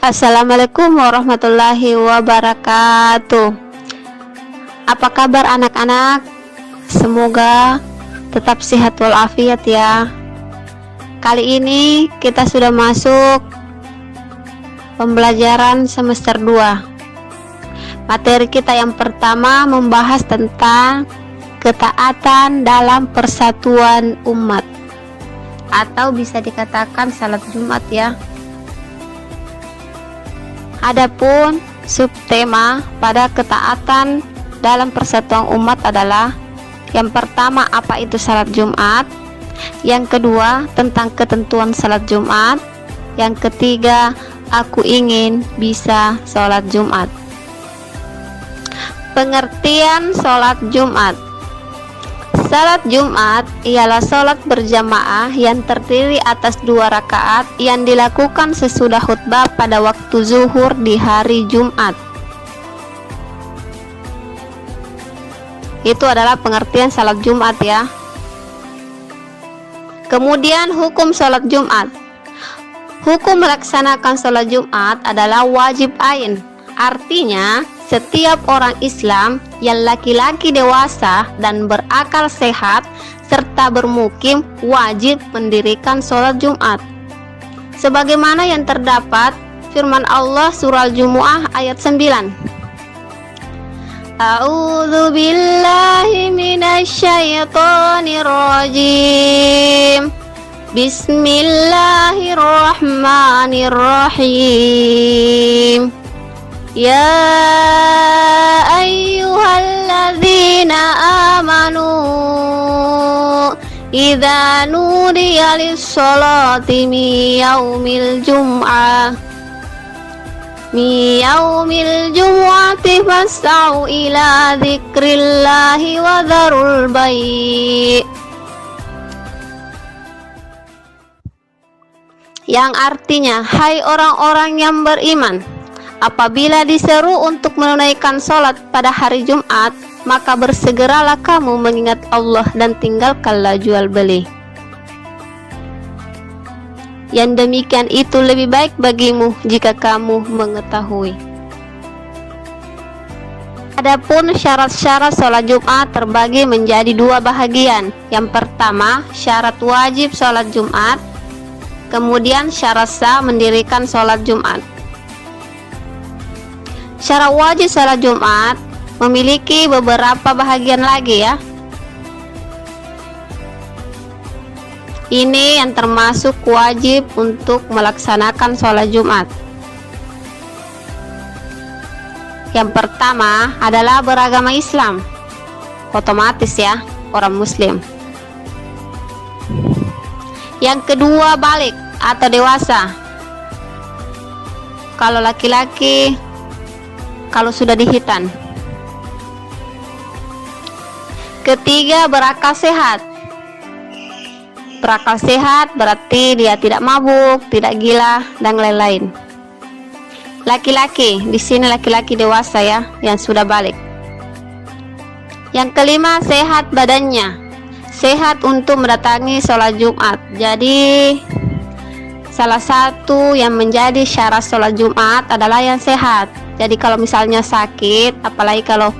Assalamualaikum warahmatullahi wabarakatuh. Apa kabar anak-anak? Semoga tetap sehat walafiat ya. Kali ini kita sudah masuk pembelajaran semester 2. Materi kita yang pertama membahas tentang ketaatan dalam persatuan umat, atau bisa dikatakan salat Jumat ya. Adapun subtema pada ketaatan dalam persatuan umat adalah: yang pertama, apa itu salat Jumat; yang kedua, tentang ketentuan salat Jumat; yang ketiga, aku ingin bisa salat Jumat. Pengertian salat Jumat. Salat Jumat ialah salat berjamaah yang terdiri atas 2 rakaat yang dilakukan sesudah khutbah pada waktu zuhur di hari Jumat. Itu adalah pengertian salat Jumat ya. Kemudian hukum salat Jumat. Hukum melaksanakan salat Jumat adalah wajib ain. Artinya, setiap orang Islam yang laki-laki dewasa dan berakal sehat serta bermukim wajib mendirikan sholat Jumat, sebagaimana yang terdapat firman Allah surah Al-Jumu'ah ayat 9. A'udzu billahi minasyaitonir rajim. Bismillahirrahmanirrahim. Ya ayyuhalladzina amanu idza nudiya lis-sholati min yaumil jum'ati fas'au ila dzikrillahi wa dzarul bai'. Yang artinya, hai orang-orang yang beriman, apabila diseru untuk menunaikan sholat pada hari Jumat, maka bersegeralah kamu mengingat Allah dan tinggalkanlah jual beli. Yang demikian itu lebih baik bagimu jika kamu mengetahui. Adapun syarat-syarat sholat Jumat terbagi menjadi 2 bahagian. Yang pertama, syarat wajib sholat Jumat. Kemudian syarat sah mendirikan sholat Jumat. Syarat wajib salat Jumat memiliki beberapa bahagian lagi ya. Ini yang termasuk wajib untuk melaksanakan sholat Jumat. Yang pertama adalah beragama Islam, otomatis ya, orang Muslim. Yang kedua, balik atau dewasa. Kalau laki-laki, kalau sudah dihitan. Ketiga, berakal sehat. Berakal sehat berarti dia tidak mabuk, tidak gila, dan lain-lain. Laki-laki, di sini laki-laki dewasa ya, yang sudah balik. Yang kelima, sehat badannya. Sehat untuk mendatangi sholat Jumat. Jadi, salah satu yang menjadi syarat sholat Jumat adalah yang sehat. Jadi kalau misalnya sakit, apalagi kalau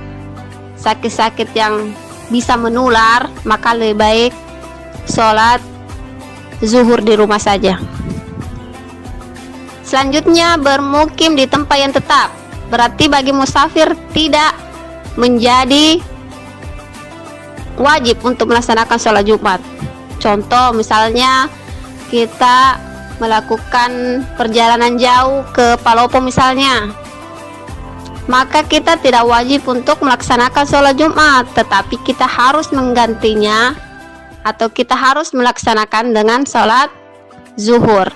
sakit-sakit yang bisa menular, maka lebih baik sholat zuhur di rumah saja. Selanjutnya, bermukim di tempat yang tetap. Berarti bagi musafir tidak menjadi wajib untuk melaksanakan sholat Jumat. Contoh misalnya kita melakukan perjalanan jauh ke Palopo misalnya, maka kita tidak wajib untuk melaksanakan sholat Jumat, tetapi kita harus menggantinya atau kita harus melaksanakan dengan sholat zuhur.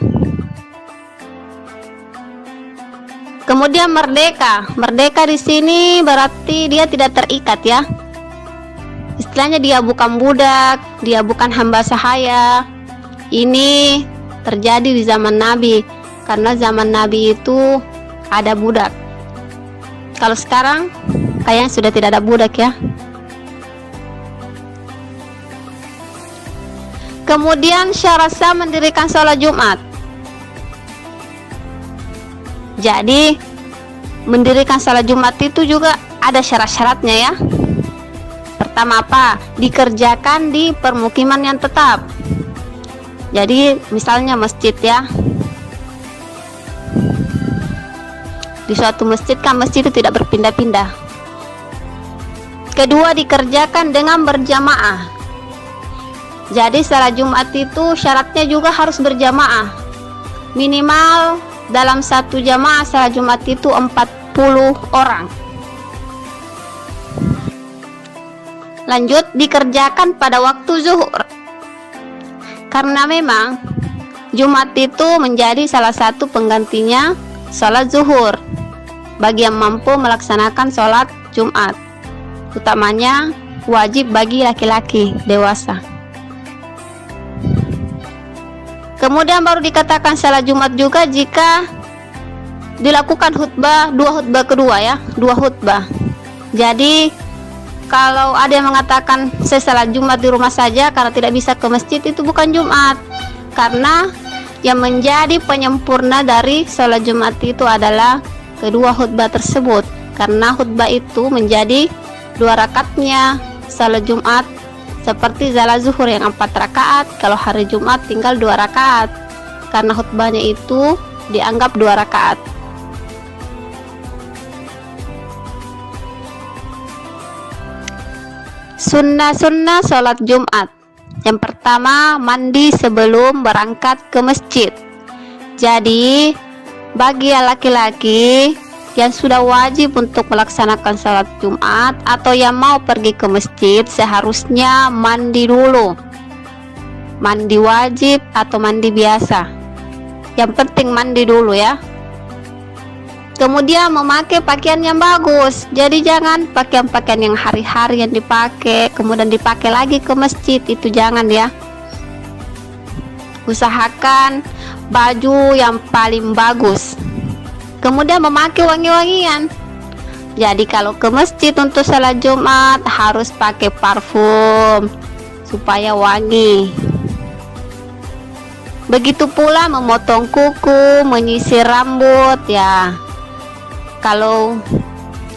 Kemudian merdeka. Merdeka di sini berarti dia tidak terikat ya. Istilahnya dia bukan budak, dia bukan hamba sahaya. Ini terjadi di zaman Nabi, karena zaman Nabi itu ada budak. Kalau sekarang kayaknya sudah tidak ada budak ya. Kemudian syarat sah mendirikan sholat Jumat. Jadi mendirikan salat Jumat itu juga ada syarat-syaratnya ya. Pertama apa? Dikerjakan di permukiman yang tetap. Jadi misalnya masjid ya, di suatu masjid kan masjid itu tidak berpindah-pindah. Kedua, dikerjakan dengan berjamaah. Jadi salat Jumat itu syaratnya juga harus berjamaah. Minimal dalam satu jamaah salat Jumat itu 40 orang. Lanjut, dikerjakan pada waktu zuhur. Karena memang Jumat itu menjadi salah satu penggantinya sholat zuhur bagi yang mampu melaksanakan sholat Jumat. Utamanya wajib bagi laki-laki dewasa. Kemudian baru dikatakan salat Jumat juga jika dilakukan dua khutbah kedua ya, dua khutbah. Jadi kalau ada yang mengatakan saya salat Jumat di rumah saja karena tidak bisa ke masjid, itu bukan Jumat. Karena yang menjadi penyempurna dari salat Jumat itu adalah kedua khutbah tersebut. Karena khutbah itu menjadi 2 rakatnya salat Jumat, seperti salat zuhur yang 4 rakaat, kalau hari Jumat tinggal 2 rakaat karena khutbahnya itu dianggap 2 rakaat. Sunnah-sunnah sholat Jumat. Yang pertama, mandi sebelum berangkat ke masjid. Jadi bagi yang laki-laki yang sudah wajib untuk melaksanakan sholat Jumat atau yang mau pergi ke masjid, seharusnya mandi dulu. Mandi wajib atau mandi biasa, yang penting mandi dulu ya. Kemudian memakai pakaian yang bagus. Jadi jangan pakaian-pakaian yang hari-hari yang dipakai kemudian dipakai lagi ke masjid, itu jangan ya. Usahakan baju yang paling bagus. Kemudian memakai wangi-wangian. Jadi kalau ke masjid untuk salat Jumat harus pakai parfum supaya wangi. Begitu pula memotong kuku, menyisir rambut ya. Kalau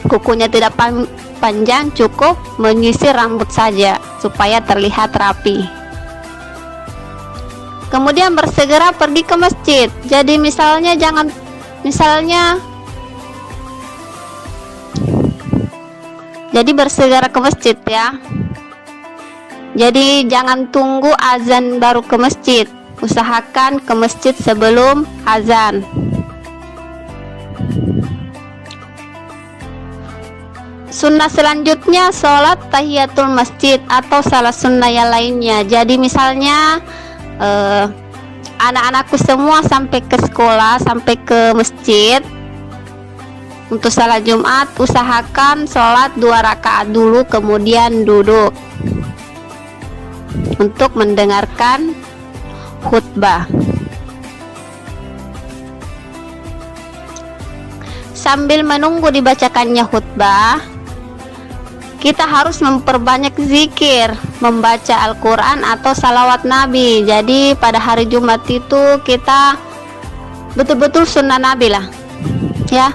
kukunya tidak panjang, cukup menyisir rambut saja supaya terlihat rapi. Kemudian bersegera pergi ke masjid. Jadi misalnya jadi bersegera ke masjid ya. Jadi jangan tunggu azan baru ke masjid. Usahakan ke masjid sebelum azan. Sunnah selanjutnya sholat tahiyatul masjid atau salah sunnah yang lainnya. Jadi misalnya anak-anakku semua sampai ke sekolah, sampai ke masjid untuk salat Jumat, usahakan sholat 2 rakaat dulu kemudian duduk untuk mendengarkan khutbah. Sambil menunggu dibacakannya khutbah, kita harus memperbanyak zikir, membaca Al-Quran atau salawat Nabi. Jadi pada hari Jumat itu kita betul-betul sunnah Nabi lah ya,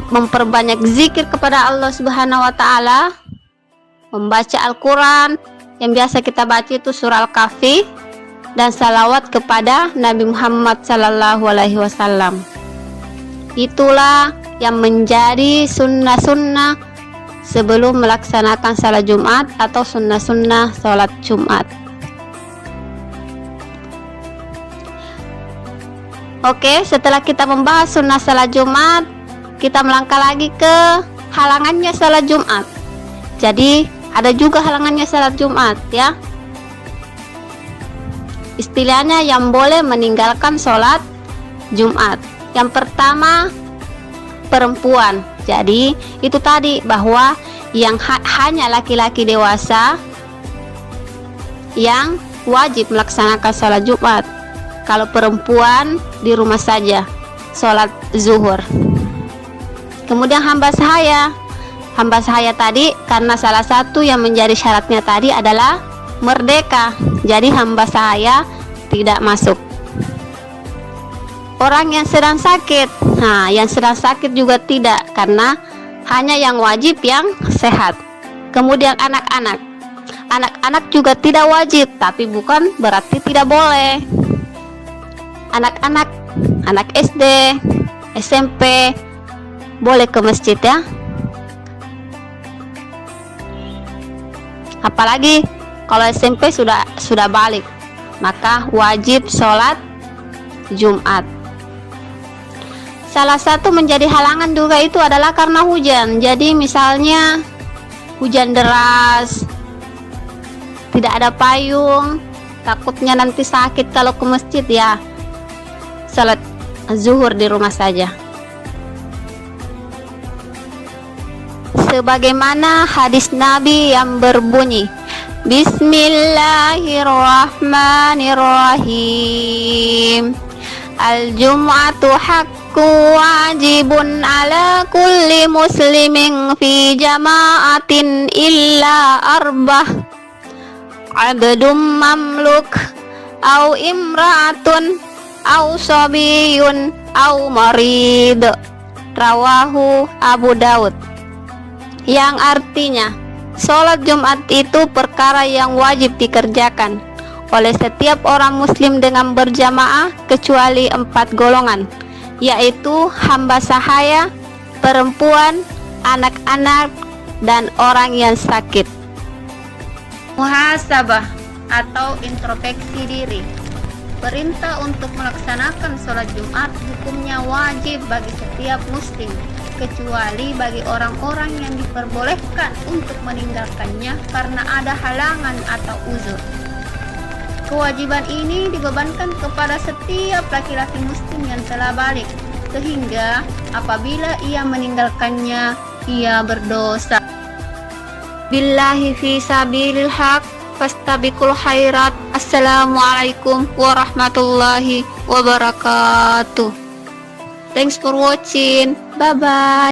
memperbanyak zikir kepada Allah Subhanahu wa Ta'ala, membaca Al-Quran. Yang biasa kita baca itu surah Al-Kahfi dan salawat kepada Nabi Muhammad Sallallahu Alaihi Wasallam. Itulah yang menjadi sunnah-sunnah sebelum melaksanakan salat Jumat atau sunnah-sunnah salat Jumat. Oke, setelah kita membahas sunnah salat Jumat, kita melangkah lagi ke halangannya salat Jumat. Jadi ada juga halangannya salat Jumat ya. Istilahnya yang boleh meninggalkan salat Jumat. Yang pertama, perempuan. Jadi itu tadi bahwa yang hanya laki-laki dewasa yang wajib melaksanakan sholat Jumat. Kalau perempuan di rumah saja sholat zuhur. Kemudian hamba sahaya tadi, karena salah satu yang menjadi syaratnya tadi adalah merdeka. Jadi hamba sahaya tidak masuk. orang yang sedang sakit. Nah, yang sedang sakit juga tidak, karena hanya yang wajib yang sehat. Kemudian anak-anak. Anak-anak juga tidak wajib, tapi bukan berarti tidak boleh. Anak-anak, anak SD, SMP boleh ke masjid ya. Apalagi kalau SMP sudah balik, maka wajib sholat Jumat. Salah satu menjadi halangan juga itu adalah karena hujan. Jadi misalnya hujan deras, tidak ada payung, takutnya nanti sakit kalau ke masjid ya. Salat zuhur di rumah saja. Sebagaimana hadis Nabi yang berbunyi, Bismillahirrahmanirrahim. Al-jum'atu haqqu wajibun ala kulli muslimin fi jama'atin illa arbah. Abdum mamluk au imra'atun au sabiyun au marid. Rawahu Abu Daud. Yang artinya, sholat Jumat itu perkara yang wajib dikerjakan oleh setiap orang muslim dengan berjamaah kecuali 4 golongan, yaitu hamba sahaya, perempuan, anak-anak, dan orang yang sakit. Muhasabah atau introspeksi diri. Perintah untuk melaksanakan sholat Jumat hukumnya wajib bagi setiap muslim, kecuali bagi orang-orang yang diperbolehkan untuk meninggalkannya karena ada halangan atau uzur. Kewajiban ini dibebankan kepada setiap laki-laki muslim yang telah balik, sehingga apabila ia meninggalkannya, ia berdosa. Billahi fi sabilil haq, fastabiqul khairat. Assalamualaikum warahmatullahi wabarakatuh. Thanks for watching. Bye bye.